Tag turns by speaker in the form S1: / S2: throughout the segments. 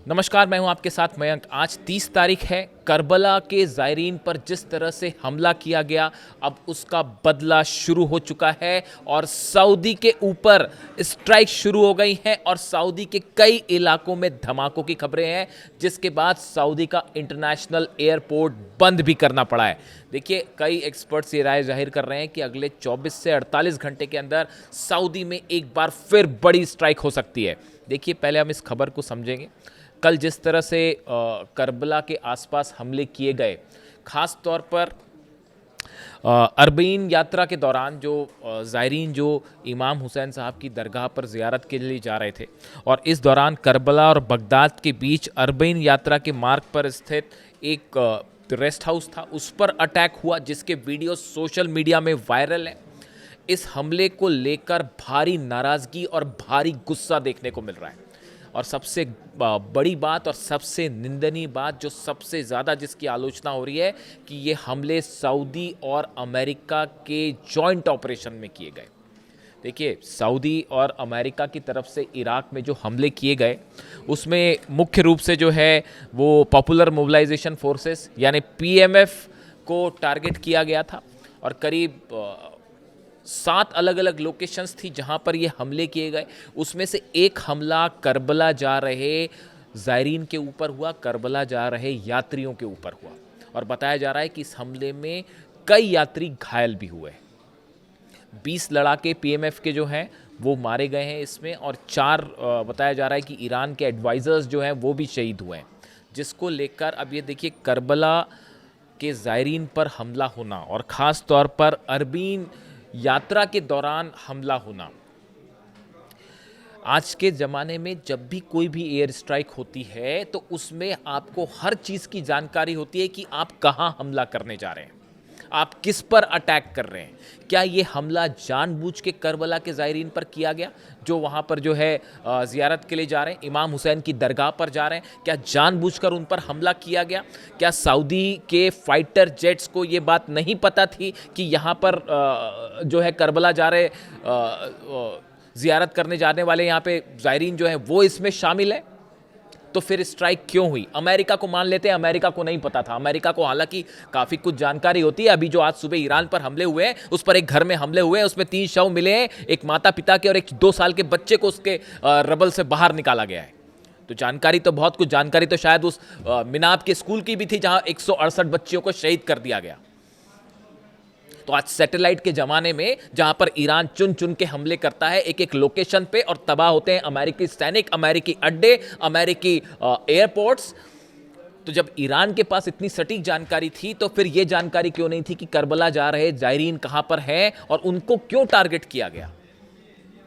S1: नमस्कार, मैं हूं आपके साथ मयंक। आज 30 तारीख है। करबला के ज़ायरीन पर जिस तरह से हमला किया गया, अब उसका बदला शुरू हो चुका है और सऊदी के ऊपर स्ट्राइक शुरू हो गई हैं और सऊदी के कई इलाकों में धमाकों की खबरें हैं, जिसके बाद सऊदी का इंटरनेशनल एयरपोर्ट बंद भी करना पड़ा है। देखिए, कई एक्सपर्ट्स ये राय जाहिर कर रहे हैं कि अगले 24 से 48 घंटे के अंदर सऊदी में एक बार फिर बड़ी स्ट्राइक हो सकती है। देखिए, पहले हम इस खबर को समझेंगे। कल जिस तरह से करबला के आसपास हमले किए गए, ख़ास तौर पर अरबईन यात्रा के दौरान जो ज़ायरीन जो इमाम हुसैन साहब की दरगाह पर ज़ियारत के लिए जा रहे थे, और इस दौरान करबला और बगदाद के बीच अरबईन यात्रा के मार्ग पर स्थित एक रेस्ट हाउस था, उस पर अटैक हुआ, जिसके वीडियो सोशल मीडिया में वायरल है। इस हमले को लेकर भारी नाराज़गी और भारी गुस्सा देखने को मिल रहा है। और सबसे बड़ी बात और सबसे निंदनीय बात, जो सबसे ज़्यादा जिसकी आलोचना हो रही है, कि ये हमले सऊदी और अमेरिका के जॉइंट ऑपरेशन में किए गए। देखिए, सऊदी और अमेरिका की तरफ से इराक में जो हमले किए गए, उसमें मुख्य रूप से जो है वो पॉपुलर मोबिलाइजेशन फोर्सेस यानी पीएमएफ को टारगेट किया गया था। और करीब 7 अलग अलग लोकेशंस थी जहां पर ये हमले किए गए। उसमें से एक हमला करबला जा रहे ज़ायरीन के ऊपर हुआ, करबला जा रहे यात्रियों के ऊपर हुआ, और बताया जा रहा है कि इस हमले में कई यात्री घायल भी हुए। 20 लड़ाके पीएमएफ के जो हैं वो मारे गए हैं इसमें, और 4 बताया जा रहा है कि ईरान के एडवाइज़र्स जो हैं वो भी शहीद हुए हैं। जिसको लेकर अब ये देखिए, करबला के ज़ायरीन पर हमला होना और ख़ास तौर पर अरबीन यात्रा के दौरान हमला होना, आज के ज़माने में जब भी कोई भी एयर स्ट्राइक होती है तो उसमें आपको हर चीज़ की जानकारी होती है कि आप कहाँ हमला करने जा रहे हैं, आप किस पर अटैक कर रहे हैं। क्या ये हमला जानबूझ के करबला के ज़ायरीन पर किया गया, जो वहाँ पर जो है ज़ियारत के लिए जा रहे हैं, इमाम हुसैन की दरगाह पर जा रहे हैं? क्या जानबूझकर उन पर हमला किया गया? क्या सऊदी के फाइटर जेट्स को ये बात नहीं पता थी कि यहाँ पर जो है करबला जा रहे ज़ियारत करने जाने वाले यहाँ पे ज़ायरीन जो है वो इसमें शामिल है? तो फिर स्ट्राइक क्यों हुई? अमेरिका को मान लेते हैं, अमेरिका को नहीं पता था। अमेरिका को हालांकि काफ़ी कुछ जानकारी होती है। अभी जो आज सुबह ईरान पर हमले हुए हैं, उस पर एक घर में हमले हुए हैं, उसमें 3 शव मिले हैं, एक माता पिता के और एक 2 साल के बच्चे को उसके रबल से बाहर निकाला गया है। तो जानकारी तो बहुत कुछ, जानकारी तो शायद उस मिनाब के स्कूल की भी थी जहां 168 बच्चियों को शहीद कर दिया गया। तो आज सैटेलाइट के ज़माने में जहां पर ईरान चुन चुन के हमले करता है एक एक लोकेशन पे, और तबाह होते हैं अमेरिकी सैनिक, अमेरिकी अड्डे, अमेरिकी एयरपोर्ट्स, तो जब ईरान के पास इतनी सटीक जानकारी थी तो फिर यह जानकारी क्यों नहीं थी कि करबला जा रहे ज़ायरीन कहां पर हैं और उनको क्यों टारगेट किया गया?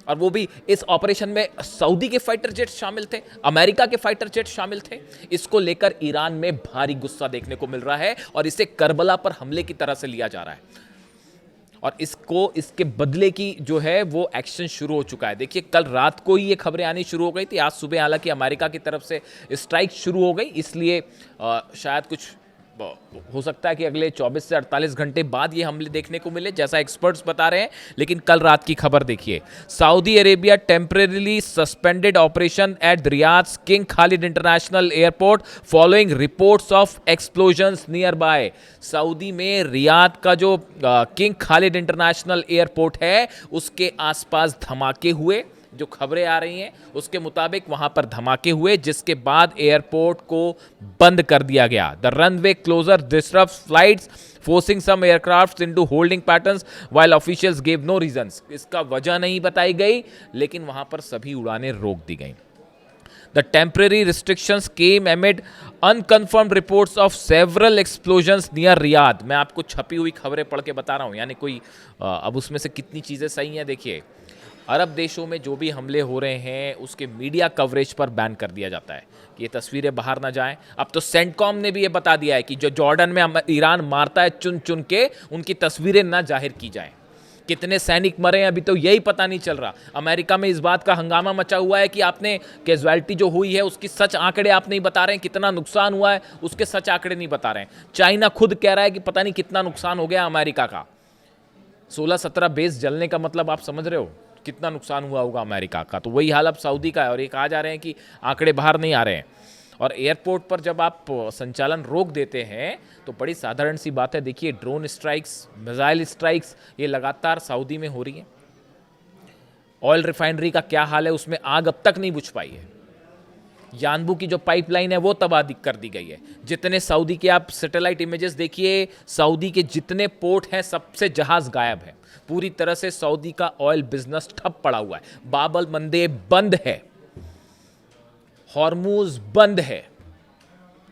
S1: और वो भी इस ऑपरेशन में सऊदी के फाइटर जेट शामिल थे, अमेरिका के फाइटर जेट शामिल थे। इसको लेकर ईरान में भारी गुस्सा देखने को मिल रहा है और इसे करबला पर हमले की तरह से लिया जा रहा है, और इसके बदले की जो है वो एक्शन शुरू हो चुका है। देखिए, कल रात को ही ये खबरें आनी शुरू हो गई थी। आज सुबह हालांकि अमेरिका की तरफ से स्ट्राइक शुरू हो गई, इसलिए शायद कुछ हो सकता है कि अगले 24 से 48 घंटे बाद ये हमले देखने को मिले, जैसा एक्सपर्ट्स बता रहे हैं। लेकिन कल रात की खबर देखिए, Saudi Arabia temporarily suspended operation at Riyadh's King Khalid International Airport following reports of explosions nearby. Saudi में रियाद का जो किंग खालिद इंटरनेशनल एयरपोर्ट है, उसके आसपास धमाके हुए। जो खबरें आ रही हैं उसके मुताबिक वहां पर धमाके हुए, जिसके बाद एयरपोर्ट को बंद कर दिया गया। The runway closure disturbs flights forcing some aircrafts into holding patterns while officials give no reasons. इसका वजह नहीं बताई गई, लेकिन वहां पर सभी उड़ानें रोक दी गई। The temporary restrictions came amid unconfirmed reports of several explosions near Riyadh। मैं आपको छपी हुई खबरें पढ़ के बता रहा हूँ, यानी कोई अब उसमें से कितनी चीज़ें सही हैं। देखिए, अरब देशों में जो भी हमले हो रहे हैं उसके मीडिया कवरेज पर बैन कर दिया जाता है कि ये तस्वीरें बाहर ना जाएं। अब तो सेंटकॉम ने भी ये बता दिया है कि जो जॉर्डन में ईरान मारता है चुन चुन के, उनकी तस्वीरें ना जाहिर की जाएं। कितने सैनिक मरे हैं अभी तो यही पता नहीं चल रहा। अमेरिका में इस बात का हंगामा मचा हुआ है कि आपने कैजुअलिटी जो हुई है उसकी सच आंकड़े आप नहीं बता रहे हैं, कितना नुकसान हुआ है उसके सच आंकड़े नहीं बता रहे हैं। चाइना खुद कह रहा है कि पता नहीं कितना नुकसान हो गया अमेरिका का। 16-17 बेस जलने का मतलब आप समझ रहे हो कितना नुकसान हुआ होगा अमेरिका का। तो वही हाल अब सऊदी का है, और ये कहा जा रहे हैं कि आंकड़े बाहर नहीं आ रहे हैं। और एयरपोर्ट पर जब आप संचालन रोक देते हैं तो बड़ी साधारण सी बात है, देखिए ड्रोन स्ट्राइक्स, मिसाइल स्ट्राइक्स ये लगातार सऊदी में हो रही हैं। ऑयल रिफाइनरी का क्या हाल है, उसमें आग अब तक नहीं बुझ पाई है। यानबू की जो पाइपलाइन है वो तबाह कर दी गई है। जितने सऊदी के आप सैटेलाइट इमेजेस देखिए, सऊदी के जितने पोर्ट हैं सबसे जहाज गायब है। पूरी तरह से सऊदी का ऑयल बिजनेस ठप पड़ा हुआ है। बाबल मंदेब बंद है, हॉर्मूज बंद है।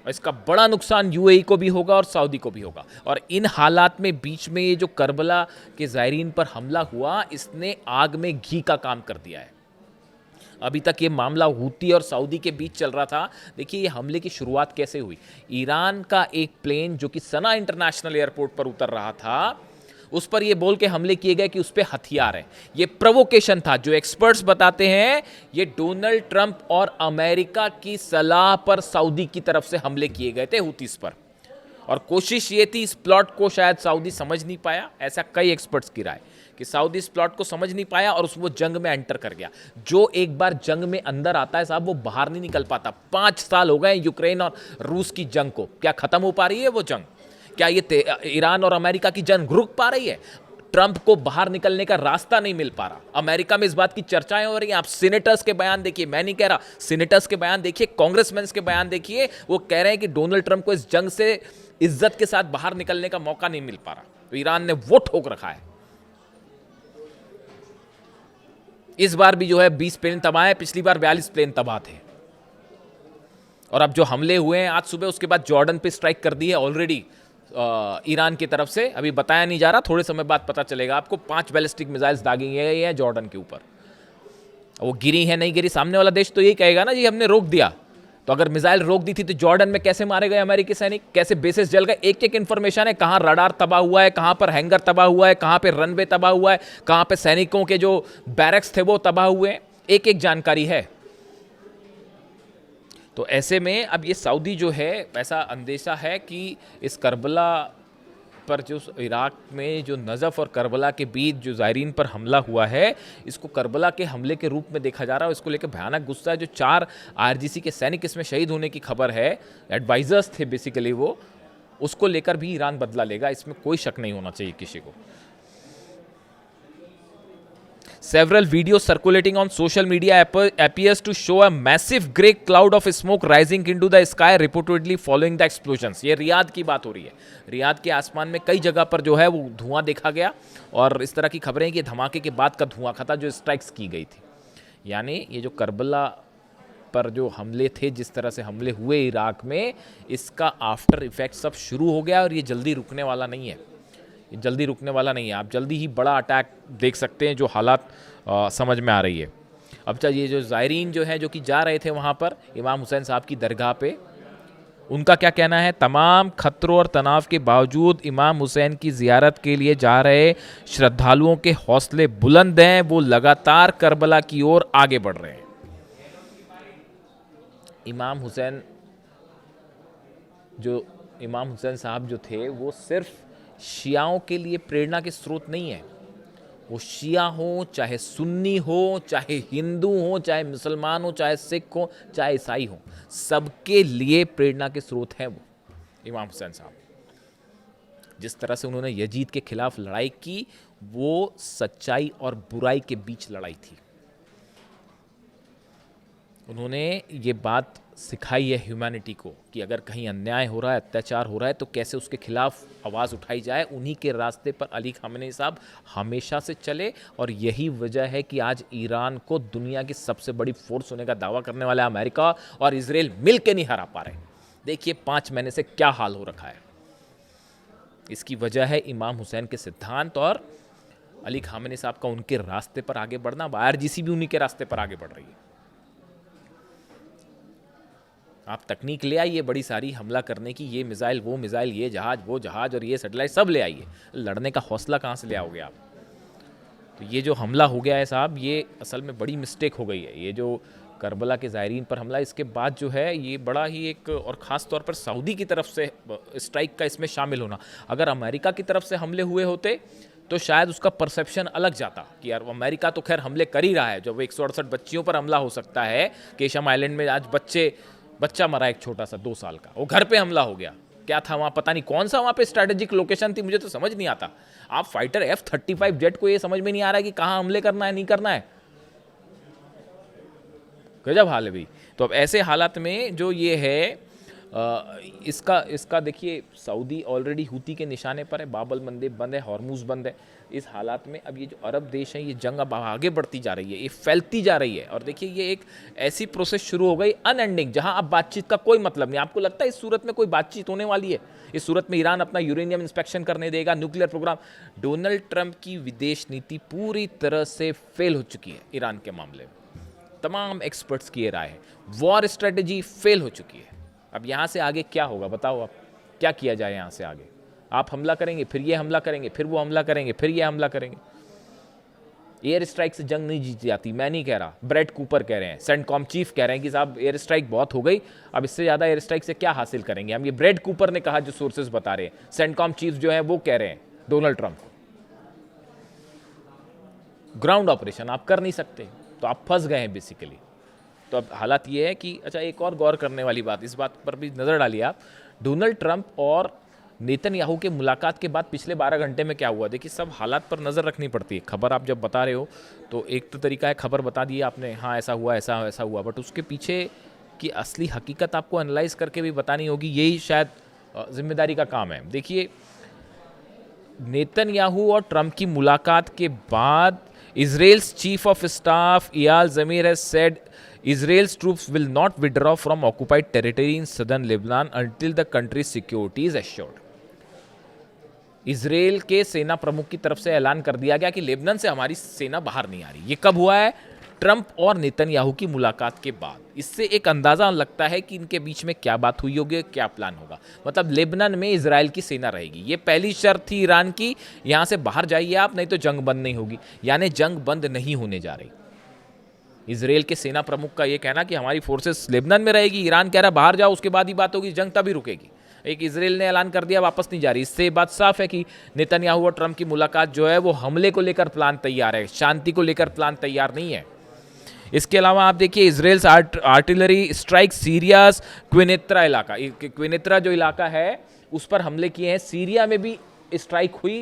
S1: और इसका बड़ा नुकसान यूएई को भी होगा और सऊदी को भी होगा। और इन हालात में बीच में ये जो करबला के ज़ायरीन पर हमला हुआ, इसने आग में घी का काम कर दिया है। अभी तक ये मामला हूती और सऊदी के बीच चल रहा था। देखिए ये हमले की शुरुआत कैसे हुई। ईरान का एक प्लेन जो कि सना इंटरनेशनल एयरपोर्ट पर उतर रहा था, उस पर ये बोल के हमले किए गए कि उस पर हथियार है। ये प्रोवोकेशन था। जो एक्सपर्ट्स बताते हैं ये डोनाल्ड ट्रंप और अमेरिका की सलाह पर सऊदी की तरफ से हमले किए गए थे हूतीस पर। और कोशिश ये थी, इस प्लॉट को शायद सऊदी समझ नहीं पाया, ऐसा कई एक्सपर्ट्स की राय कि सऊदी इस प्लॉट को समझ नहीं पाया और वो जंग में एंटर कर गया। जो एक बार जंग में अंदर आता है साहब, वो बाहर नहीं निकल पाता। 5 साल हो गए यूक्रेन और रूस की जंग को, क्या खत्म हो पा रही है वो जंग? क्या ये ईरान और अमेरिका की जंग रुक पा रही है? ट्रंप को बाहर निकलने का रास्ता नहीं मिल पा रहा। अमेरिका में इस बात की चर्चाएं हो रही हैं। आप सीनेटर्स के बयान देखिए, मैं नहीं कह रहा, सीनेटर्स के बयान देखिए, कांग्रेसमैन के बयान देखिए, वो कह रहे हैं कि डोनाल्ड ट्रंप को इस जंग से इज्जत के साथ बाहर निकलने का मौका नहीं मिल पा रहा। तो ईरान ने वो ठोक रखा है। इस बार भी जो है 20 प्लेन तबाह है, पिछली बार 42 प्लेन तबाह थे। और अब जो हमले हुए हैं आज सुबह, उसके बाद जॉर्डन पे स्ट्राइक कर दी है ऑलरेडी ईरान की तरफ से। अभी बताया नहीं जा रहा, थोड़े समय बाद पता चलेगा आपको। 5 बैलिस्टिक मिसाइल्स दागी गई हैं जॉर्डन के ऊपर। वो गिरी है नहीं गिरी, सामने वाला देश तो यही कहेगा ना जी हमने रोक दिया। तो अगर मिसाइल रोक दी थी तो जॉर्डन में कैसे मारे गए अमेरिकी सैनिक, कैसे बेसिस जल गए? एक एक इंफॉर्मेशन है। कहां रडार तबाह हुआ है, कहां पर हैंगर तबाह हुआ है, कहां पे रनवे तबाह हुआ है, कहां पे सैनिकों के जो बैरक्स थे वो तबाह हुए हैं, एक एक जानकारी है। तो ऐसे में अब ये सऊदी जो है, ऐसा अंदेशा है कि इस करबला पर जो इराक में जो नजफ और करबला के बीच जो ज़ायरीन पर हमला हुआ है, इसको करबला के हमले के रूप में देखा जा रहा है। इसको लेकर भयानक गुस्सा है। जो 4 आईआरजीसी के सैनिक इसमें शहीद होने की खबर है, एडवाइजर्स थे बेसिकली वो, उसको लेकर भी ईरान बदला लेगा, इसमें कोई शक नहीं होना चाहिए किसी को। Several videos circulating on social media appears to show a massive grey cloud of smoke rising into the sky reportedly following the explosions। ये रियाद की बात हो रही है। रियाद के आसमान में कई जगह पर जो है वो धुआं देखा गया और इस तरह की खबरें कि धमाके के बाद का धुआं था जो स्ट्राइक्स की गई थी। यानी ये जो करबला पर जो हमले थे, जिस तरह से हमले हुए इराक में, इसका आफ्टर इफेक्ट सब शुरू हो गया और ये जल्दी रुकने वाला नहीं है। जल्दी रुकने वाला नहीं है। आप जल्दी ही बड़ा अटैक देख सकते हैं, जो हालात समझ में आ रही है। अब चाहे ये जो ज़ायरीन जो है, जो कि जा रहे थे वहाँ पर इमाम हुसैन साहब की दरगाह पे, उनका क्या कहना है? तमाम खतरों और तनाव के बावजूद इमाम हुसैन की ज़ियारत के लिए जा रहे श्रद्धालुओं के हौसले बुलंद हैं, वो लगातार करबला की ओर आगे बढ़ रहे हैं। इमाम हुसैन साहब जो थे, वो सिर्फ शियाओं के लिए प्रेरणा के स्रोत नहीं है। वो शिया हो, चाहे सुन्नी हो, चाहे हिंदू हो, चाहे मुसलमान हो, चाहे सिख हो, चाहे ईसाई हो, सबके लिए प्रेरणा के स्रोत हैं वो इमाम हुसैन साहब। जिस तरह से उन्होंने यजीद के खिलाफ लड़ाई की, वो सच्चाई और बुराई के बीच लड़ाई थी। उन्होंने ये बात सिखाई है ह्यूमैनिटी को कि अगर कहीं अन्याय हो रहा है, अत्याचार हो रहा है, तो कैसे उसके खिलाफ आवाज़ उठाई जाए। उन्हीं के रास्ते पर अली खामेनी साहब हमेशा से चले और यही वजह है कि आज ईरान को दुनिया की सबसे बड़ी फोर्स होने का दावा करने वाला अमेरिका और इजराइल मिल के नहीं हरा पा रहे। देखिए 5 महीने से क्या हाल हो रखा है। इसकी वजह है इमाम हुसैन के सिद्धांत और अली खामेनी साहब का उनके रास्ते पर आगे बढ़ना। IRGC भी उन्हीं के रास्ते पर आगे बढ़ रही है। आप तकनीक ले आइए बड़ी सारी हमला करने की, ये मिसाइल वो मिसाइल, ये जहाज वो जहाज और ये सैटेलाइट सब ले आइए, लड़ने का हौसला कहाँ से ले आओगे आप? तो ये जो हमला हो गया है साहब, ये असल में बड़ी मिस्टेक हो गई है। ये जो करबला के ज़ायरीन पर हमला, इसके बाद जो है ये बड़ा ही एक, और ख़ास तौर पर सऊदी की तरफ से स्ट्राइक का इसमें शामिल होना। अगर अमेरिका की तरफ से हमले हुए होते तो शायद उसका परसेप्शन अलग जाता कि यार अमेरिका तो खैर हमले कर ही रहा है। जब 168 बच्चियों पर हमला हो सकता है, केशम आइलैंड में आज बच्चे बच्चा मरा एक छोटा सा 2 साल का, वो घर पे हमला हो गया। क्या था वहाँ, पता नहीं कौन सा वहाँ पे स्ट्रैटेजिक लोकेशन थी, मुझे तो समझ नहीं आता। आप फाइटर F-35 जेट को ये समझ में नहीं आ रहा है कि कहाँ हमले करना है, नहीं करना है। गजब हाल है भाई। तो अब ऐसे हालात में जो ये है इसका देखिए, सऊदी ऑलरेडी हूती के निशाने पर है, बाबल मंदेब बंद है, हॉर्मूज बंद है। इस हालात में अब ये जो अरब देश हैं, ये जंग अब आगे बढ़ती जा रही है, ये फैलती जा रही है। और देखिए ये एक ऐसी प्रोसेस शुरू हो गई अनएंडिंग, जहां अब बातचीत का कोई मतलब नहीं। आपको लगता है इस सूरत में कोई बातचीत होने वाली है? इस सूरत में ईरान अपना यूरेनियम इंस्पेक्शन करने देगा, न्यूक्लियर प्रोग्राम? डोनाल्ड ट्रंप की विदेश नीति पूरी तरह से फेल हो चुकी है ईरान के मामले में। तमाम एक्सपर्ट्स की ये राय है, वॉर स्ट्रेटेजी फेल हो चुकी है। अब यहाँ से आगे क्या होगा बताओ, आप क्या किया जाए यहाँ से आगे? आप हमला करेंगे, फिर ये हमला करेंगे, फिर वो हमला करेंगे, फिर ये हमला करेंगे। एयर स्ट्राइक से जंग नहीं जीती जाती, मैं नहीं कह रहा, ब्रेड कूपर कह रहे हैं, सेंटकॉम चीफ कह रहे हैं कि साहब एयर स्ट्राइक बहुत हो गई, अब इससे ज़्यादा एयर स्ट्राइक से क्या हासिल करेंगे हम। ये ब्रेड कूपर ने कहा, जो सोर्सेज बता रहे हैं। सेंटकॉम चीफ जो है वो कह रहे हैं डोनाल्ड ट्रंप को, ग्राउंड ऑपरेशन आप कर नहीं सकते, तो आप फंस गए हैं बेसिकली। तो अब हालात ये है कि अच्छा, एक और गौर करने वाली बात, इस बात पर भी नज़र डालिए आप। डोनाल्ड ट्रंप और नेतन्याहू के मुलाकात के बाद पिछले 12 घंटे में क्या हुआ, देखिए सब हालात पर नज़र रखनी पड़ती है। खबर आप जब बता रहे हो तो एक तो तरीका है, खबर बता दी आपने, हाँ ऐसा हुआ ऐसा हुआ, बट उसके पीछे की असली हकीकत आपको एनालाइज करके भी बतानी होगी। यही शायद जिम्मेदारी का काम है। देखिए, नेतन्याहू और ट्रंप की मुलाकात के बाद Israel's chief of staff Eyal Zamir has said Israel's troops will not withdraw from occupied territory in southern Lebanon until the country's security is assured. Israel के सेना प्रमुख की तरफ से ऐलान कर दिया गया कि लेबनान से हमारी सेना बाहर नहीं आ रही। ये कब हुआ है? ट्रंप और नेतन्याहू की मुलाकात के बाद। इससे एक अंदाजा लगता है कि इनके बीच में क्या बात हुई होगी, क्या प्लान होगा। मतलब लेबनान में इजराइल की सेना रहेगी, ये पहली शर्त थी ईरान की, यहां से बाहर जाइए आप, नहीं तो जंग बंद नहीं होगी। यानी जंग बंद नहीं होने जा रही। इजराइल के सेना प्रमुख का ये कहना कि हमारी फोर्सेस लेबनान में रहेगी, ईरान कह रहा बाहर जाओ, उसके बाद ही बात होगी, जंग तभी रुकेगी। एक इजराइल ने ऐलान कर दिया वापस नहीं जा रही। इससे बात साफ है कि नेतन्याहू और ट्रंप की मुलाकात जो है वो हमले को लेकर प्लान तैयार है, शांति को लेकर प्लान तैयार नहीं है। इसके अलावा आप देखिए, इजराइल्स आर्टिलरी स्ट्राइक सीरियास क्विनेत्रा इलाका, क्विनेत्रा जो इलाका है उस पर हमले किए हैं। सीरिया में भी स्ट्राइक हुई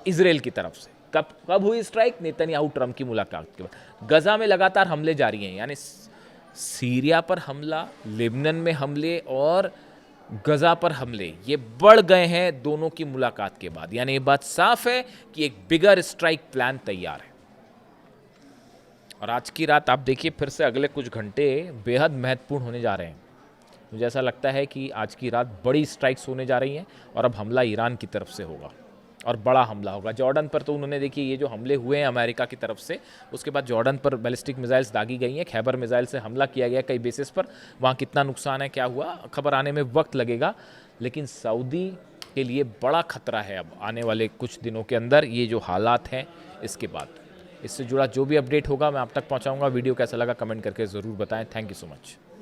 S1: इजराइल की तरफ से। कब हुई स्ट्राइक? नेतन्याहू ट्रंप की मुलाकात के बाद। गजा में लगातार हमले जारी हैं, यानी सीरिया पर हमला, लेबनान में हमले और गजा पर हमले, ये बढ़ गए हैं दोनों की मुलाकात के बाद। यानी ये बात साफ है कि एक बिगर स्ट्राइक प्लान तैयार है। और आज की रात आप देखिए, फिर से अगले कुछ घंटे बेहद महत्वपूर्ण होने जा रहे हैं। मुझे ऐसा लगता है कि आज की रात बड़ी स्ट्राइक्स होने जा रही हैं और अब हमला ईरान की तरफ से होगा और बड़ा हमला होगा। जॉर्डन पर तो उन्होंने, देखिए ये जो हमले हुए हैं अमेरिका की तरफ से, उसके बाद जॉर्डन पर बैलिस्टिक मिसाइल्स दागी गई हैं, खैबर मिसाइल से हमला किया गया कई बेसिस पर। वहाँ कितना नुकसान है, क्या हुआ, खबर आने में वक्त लगेगा। लेकिन सऊदी के लिए बड़ा खतरा है अब आने वाले कुछ दिनों के अंदर, ये जो हालात हैं इसके बाद। इससे जुड़ा जो भी अपडेट होगा मैं आप तक पहुँचाऊँगा। वीडियो कैसा लगा कमेंट करके ज़रूर बताएँ। Thank you so much.